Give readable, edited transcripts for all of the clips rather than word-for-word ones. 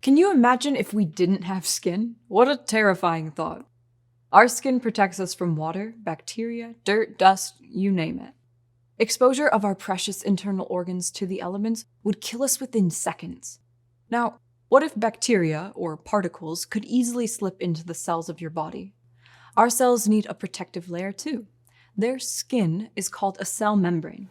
Can you imagine if we didn't have skin? What a terrifying thought. Our skin protects us from water, bacteria, dirt, dust, you name it. Exposure of our precious internal organs to the elements would kill us within seconds. Now, what if bacteria, or particles, could easily slip into the cells of your body? Our cells need a protective layer too. Their skin is called a cell membrane.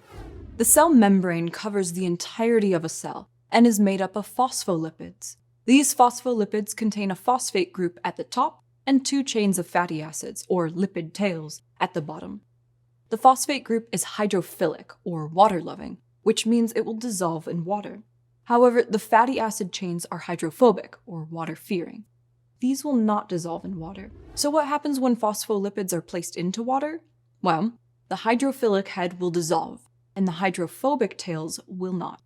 The cell membrane covers the entirety of a cell and is made up of phospholipids. These phospholipids contain a phosphate group at the top and two chains of fatty acids, or lipid tails, at the bottom. The phosphate group is hydrophilic, or water-loving, which means it will dissolve in water. However, the fatty acid chains are hydrophobic, or water-fearing. These will not dissolve in water. So what happens when phospholipids are placed into water? Well, the hydrophilic head will dissolve, and the hydrophobic tails will not.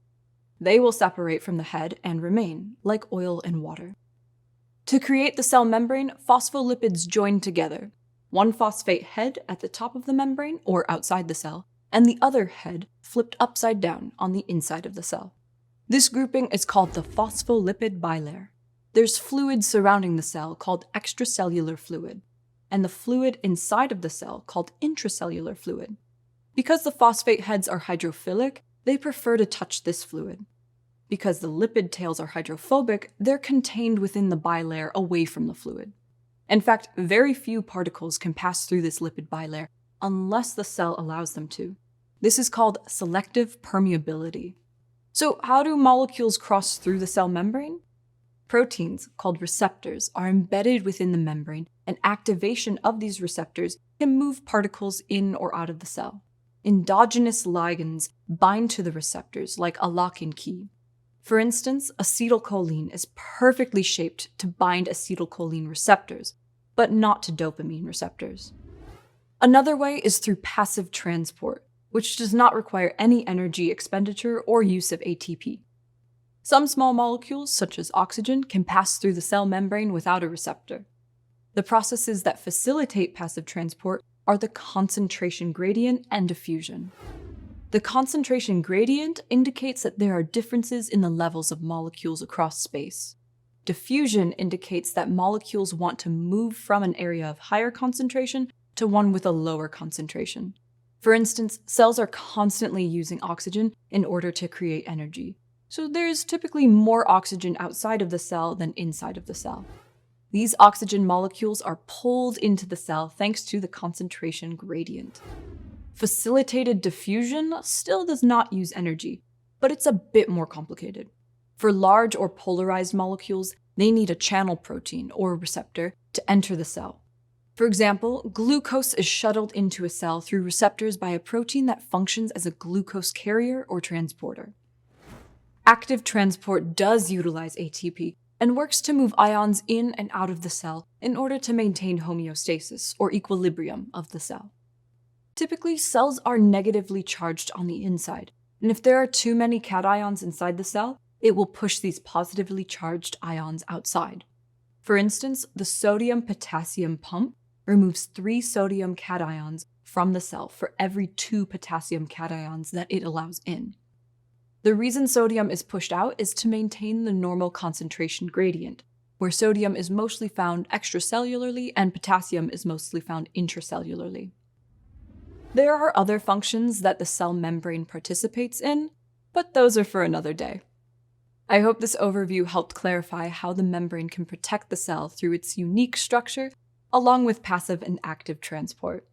They will separate from the head and remain, like oil and water. To create the cell membrane, phospholipids join together. One phosphate head at the top of the membrane, or outside the cell, and the other head flipped upside down on the inside of the cell. This grouping is called the phospholipid bilayer. There's fluid surrounding the cell called extracellular fluid, and the fluid inside of the cell called intracellular fluid. Because the phosphate heads are hydrophilic, they prefer to touch this fluid. Because the lipid tails are hydrophobic, they're contained within the bilayer away from the fluid. In fact, very few particles can pass through this lipid bilayer unless the cell allows them to. This is called selective permeability. So how do molecules cross through the cell membrane? Proteins, called receptors, are embedded within the membrane, and activation of these receptors can move particles in or out of the cell. Endogenous ligands bind to the receptors like a lock-in key. For instance, acetylcholine is perfectly shaped to bind acetylcholine receptors, but not to dopamine receptors. Another way is through passive transport, which does not require any energy expenditure or use of ATP. Some small molecules, such as oxygen, can pass through the cell membrane without a receptor. The processes that facilitate passive transport are the concentration gradient and diffusion. The concentration gradient indicates that there are differences in the levels of molecules across space. Diffusion indicates that molecules want to move from an area of higher concentration to one with a lower concentration. For instance, cells are constantly using oxygen in order to create energy. So there's typically more oxygen outside of the cell than inside of the cell. These oxygen molecules are pulled into the cell thanks to the concentration gradient. Facilitated diffusion still does not use energy, but it's a bit more complicated. For large or polarized molecules, they need a channel protein or receptor to enter the cell. For example, glucose is shuttled into a cell through receptors by a protein that functions as a glucose carrier or transporter. Active transport does utilize ATP and works to move ions in and out of the cell in order to maintain homeostasis or equilibrium of the cell. Typically, cells are negatively charged on the inside, and if there are too many cations inside the cell, it will push these positively charged ions outside. For instance, the sodium-potassium pump removes 3 sodium cations from the cell for every 2 potassium cations that it allows in. The reason sodium is pushed out is to maintain the normal concentration gradient, where sodium is mostly found extracellularly and potassium is mostly found intracellularly. There are other functions that the cell membrane participates in, but those are for another day. I hope this overview helped clarify how the membrane can protect the cell through its unique structure, along with passive and active transport.